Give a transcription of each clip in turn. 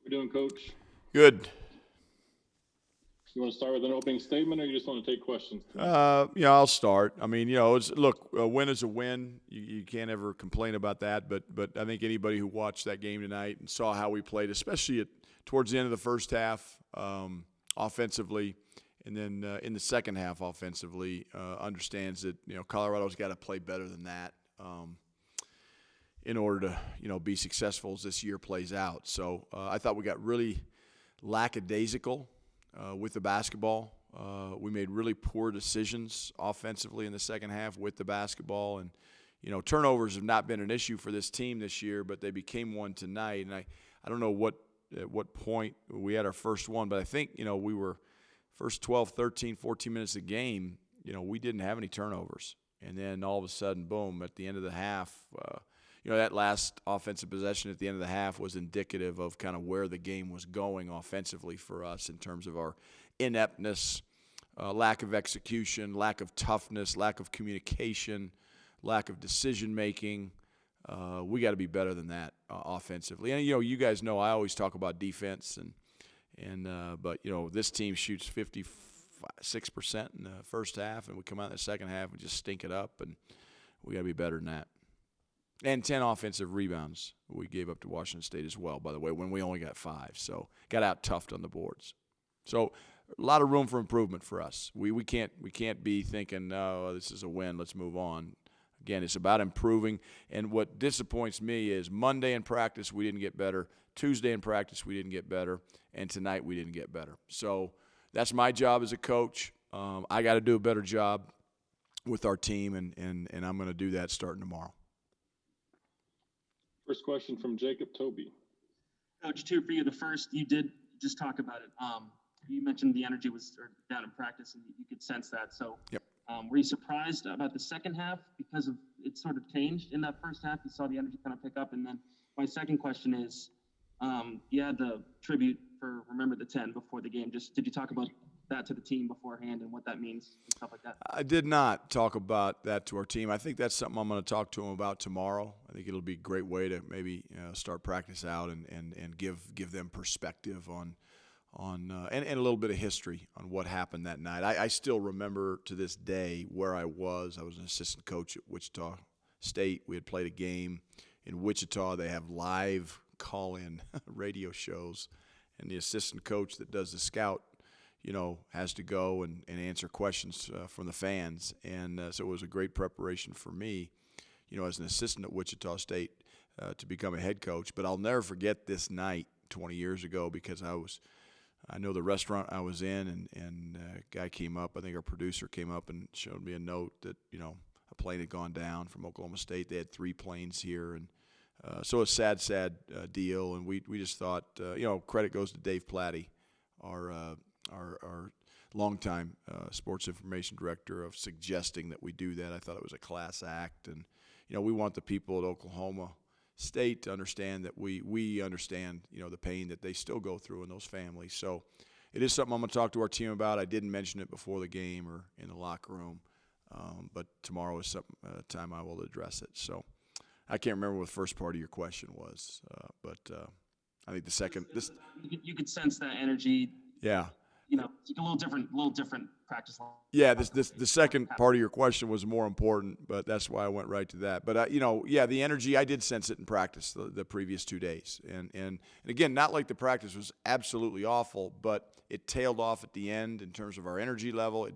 you doing, Coach? Good. You want to start with an opening statement, or you just want to take questions tonight? I'll start. I mean, look, a win is a win. You can't ever complain about that. But I think anybody who watched that game tonight and saw how we played, especially towards the end of the first half, offensively, and then in the second half offensively, understands that Colorado's got to play better than that in order to be successful as this year plays out. So I thought we got really lackadaisical with the basketball. We made really poor decisions offensively in the second half with the basketball. And, turnovers have not been an issue for this team this year, but they became one tonight. And I don't know at what point we had our first one, but I think, we were first 12, 13, 14 minutes of the game, we didn't have any turnovers. And then all of a sudden, boom, at the end of the half, that last offensive possession at the end of the half was indicative of kind of where the game was going offensively for us in terms of our ineptness, lack of execution, lack of toughness, lack of communication, lack of decision-making. We got to be better than that offensively. And, you guys know I always talk about defense, but this team shoots 56% in the first half, and we come out in the second half and just stink it up, and we got to be better than that. And 10 offensive rebounds we gave up to Washington State as well, by the way, when we only got 5. So got out-toughed on the boards. So a lot of room for improvement for us. We can't be thinking, no, this is a win, let's move on. Again, it's about improving. And what disappoints me is Monday in practice we didn't get better, Tuesday in practice we didn't get better, and tonight we didn't get better. So that's my job as a coach. I got to do a better job with our team, and I'm going to do that starting tomorrow. First question from Jacob Toby. Coach, two for you. The first, you did just talk about it. You mentioned the energy was down in practice, and you could sense that. So, yep. Were you surprised about the second half because of it sort of changed in that first half? You saw the energy kind of pick up. And then my second question is, you had the tribute for Remember the 10 before the game. Just did you talk about that to the team beforehand and what that means and stuff like that? I did not talk about that to our team. I think that's something I'm going to talk to them about tomorrow. I think it'll be a great way to maybe start practice out and give them perspective on and a little bit of history on what happened that night. I still remember to this day where I was. I was an assistant coach at Wichita State. We had played a game in Wichita. They have live call-in radio shows, and the assistant coach that does the scout has to go and answer questions from the fans. And so it was a great preparation for me, as an assistant at Wichita State to become a head coach. But I'll never forget this night 20 years ago because I know the restaurant I was in, and a guy came up, I think our producer came up and showed me a note that, a plane had gone down from Oklahoma State. They had 3 planes here. And so a sad deal. And we just thought, credit goes to Dave Platty, our longtime sports information director, of suggesting that we do that. I thought it was a class act. And, we want the people at Oklahoma State to understand that we understand, the pain that they still go through in those families. So it is something I'm going to talk to our team about. I didn't mention it before the game or in the locker room, but tomorrow is some time I will address it. So I can't remember what the first part of your question was, but I think the second. You could sense that energy. Yeah. It's a little different practice. Yeah, the second part of your question was more important, but that's why I went right to that. But the energy, I did sense it in practice the previous 2 days, and again, not like the practice was absolutely awful, but it tailed off at the end in terms of our energy level.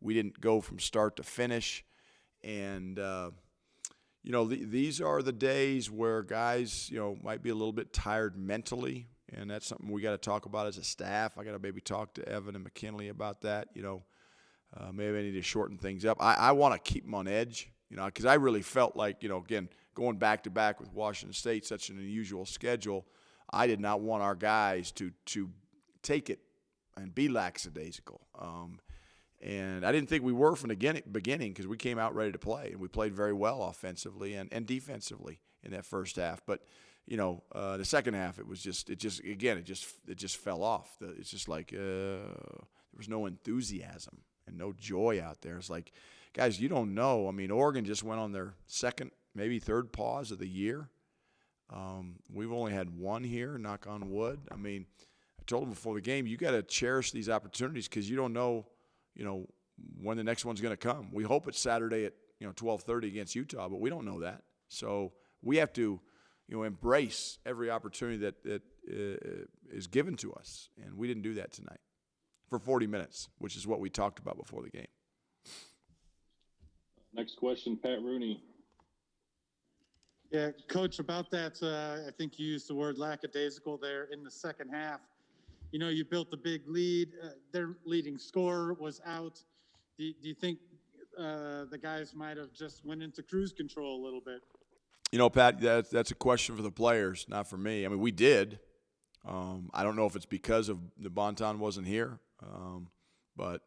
We didn't go from start to finish, and these are the days where guys might be a little bit tired mentally. And that's something we got to talk about as a staff. I got to maybe talk to Evan and McKinley about that. Maybe I need to shorten things up. I want to keep them on edge, because I really felt like, again, going back to back with Washington State, such an unusual schedule, I did not want our guys to take it and be lackadaisical. And I didn't think we were from the beginning because we came out ready to play, and we played very well offensively and defensively in that first half. But the second half, it just fell off. It's just like there was no enthusiasm and no joy out there. It's like, guys, you don't know. I mean, Oregon just went on their second, maybe third pause of the year. We've only had one here, knock on wood. I mean, I told them before the game, you got to cherish these opportunities because you don't know, when the next one's going to come. We hope it's Saturday at 12:30 against Utah, but we don't know that. So we have to, embrace every opportunity that is given to us, and we didn't do that tonight for 40 minutes, which is what we talked about before the game. Next question, Pat Rooney. Yeah, Coach, about that, I think you used the word lackadaisical there in the second half. You built the big lead. Their leading scorer was out. Do you think the guys might have just went into cruise control a little bit? Pat, that's a question for the players, not for me. I mean, we did. I don't know if it's because of the Bonton wasn't here, but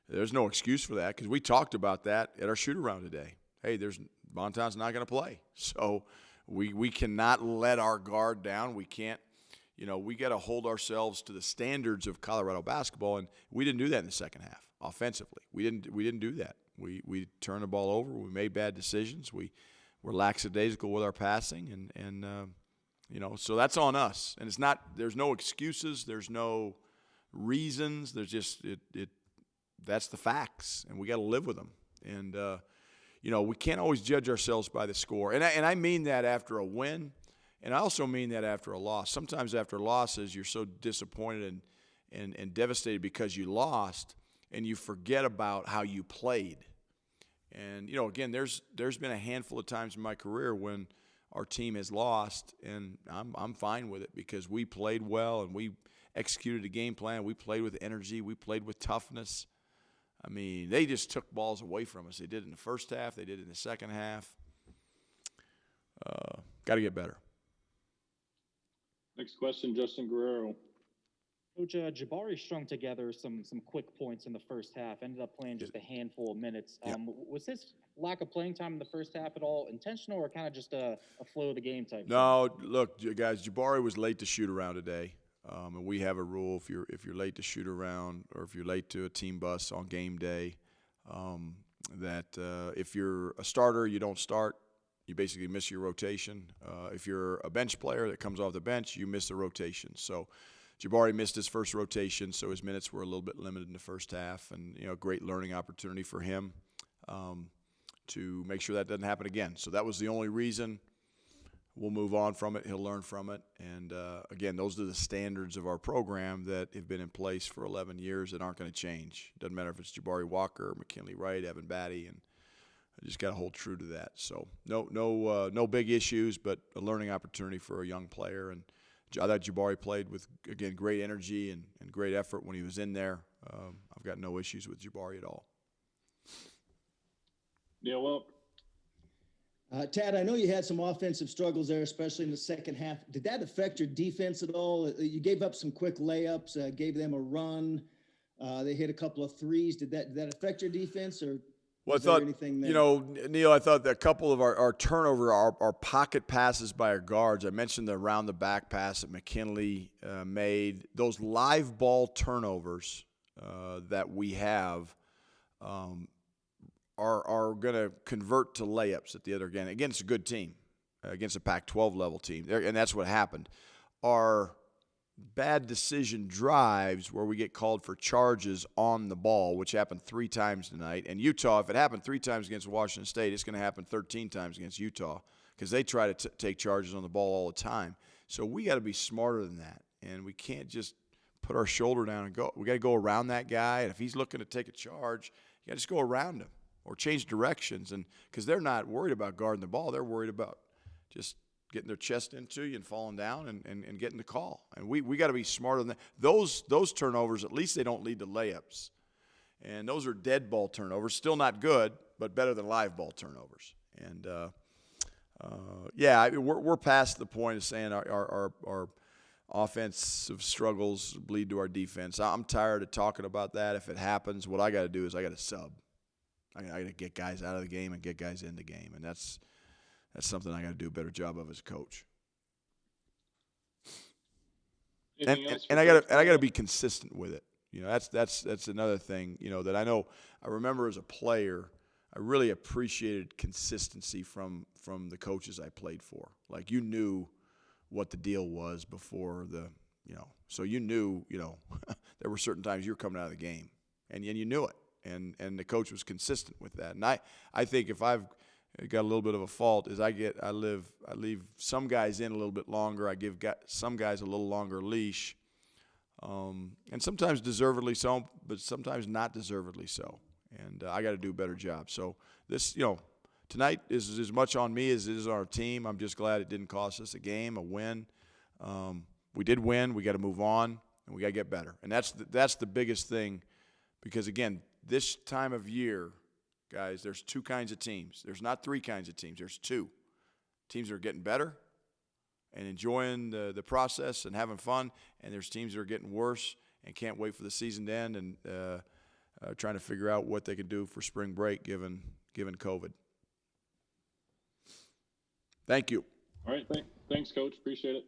there's no excuse for that because we talked about that at our shoot-around today. Hey, Bonton's not going to play. So we cannot let our guard down. We can't, we got to hold ourselves to the standards of Colorado basketball, and we didn't do that in the second half offensively. We didn't do that. We turned the ball over. We made bad decisions. We were lackadaisical with our passing, and so that's on us. And there's no excuses. There's no reasons. There's just that's the facts, and we got to live with them. And we can't always judge ourselves by the score. And I mean that after a win, and I also mean that after a loss. Sometimes after losses, you're so disappointed and devastated because you lost, and you forget about how you played. And, again, there's been a handful of times in my career when our team has lost, and I'm fine with it because we played well and we executed a game plan. We played with energy. We played with toughness. I mean, they just took balls away from us. They did it in the first half. They did it in the second half. Got to get better. Next question, Justin Guerrero. Coach, Jabari strung together some quick points in the first half, ended up playing just a handful of minutes. Yeah. Was his lack of playing time in the first half at all intentional or kind of just a flow of the game type No, look, guys, Jabari was late to shoot around today. And we have a rule if you're late to shoot around or if you're late to a team bus on game day, that if you're a starter, you don't start. You basically miss your rotation. If you're a bench player that comes off the bench, you miss the rotation. So Jabari missed his first rotation, so his minutes were a little bit limited in the first half, and great learning opportunity for him to make sure that doesn't happen again. So that was the only reason. We'll move on from it. He'll learn from it. And, again, those are the standards of our program that have been in place for 11 years that aren't going to change. It doesn't matter if it's Jabari Walker, McKinley Wright, Evan Batty, and I just got to hold true to that. So no big issues, but a learning opportunity for a young player. And I thought Jabari played with, again, great energy and great effort when he was in there. I've got no issues with Jabari at all. Yeah, well. Tad, I know you had some offensive struggles there, especially in the second half. Did that affect your defense at all? You gave up some quick layups, gave them a run. They hit a couple of threes. Did that affect your defense, or well, I thought, Neil, I thought that a couple of our turnover, our pocket passes by our guards, I mentioned the around-the-back pass that McKinley made. Those live ball turnovers that we have are going to convert to layups at the other end against a good team, against a Pac-12 level team, and that's what happened. Our bad decision drives where we get called for charges on the ball, which happened 3 times tonight. And Utah, if it happened 3 times against Washington State, it's going to happen 13 times against Utah because they try to take charges on the ball all the time. So we got to be smarter than that, and we can't just put our shoulder down and go. We got to go around that guy, and if he's looking to take a charge, you got to just go around him or change directions, and because they're not worried about guarding the ball, they're worried about just getting their chest into you and falling down and getting the call. And we got to be smarter than that. Those turnovers, at least they don't lead to layups. And those are dead ball turnovers. Still not good, but better than live ball turnovers. And, we're past the point of saying our offensive struggles bleed to our defense. I'm tired of talking about that. If it happens, what I got to do is I got to sub. I got to get guys out of the game and get guys in the game. And that's something I got to do a better job of as a coach. And I got to be consistent with it. That's another thing, that I remember as a player, I really appreciated consistency from the coaches I played for. Like, you knew – what the deal was before the, so you knew, there were certain times you were coming out of the game, and you knew it, and the coach was consistent with that. And I think if I've got a little bit of a fault is I leave some guys in a little bit longer. I give some guys a little longer leash, and sometimes deservedly so, but sometimes not deservedly so. And I got to do a better job. So this, tonight is as much on me as it is on our team. I'm just glad it didn't cost us a game, a win. We did win. We got to move on, and we got to get better. And that's the biggest thing, because again, this time of year, guys, there's two kinds of teams. There's not three kinds of teams. There's two. Teams that are getting better and enjoying the process and having fun, and there's teams that are getting worse and can't wait for the season to end and trying to figure out what they can do for spring break given COVID. Thank you. All right, thanks, Coach. Appreciate it.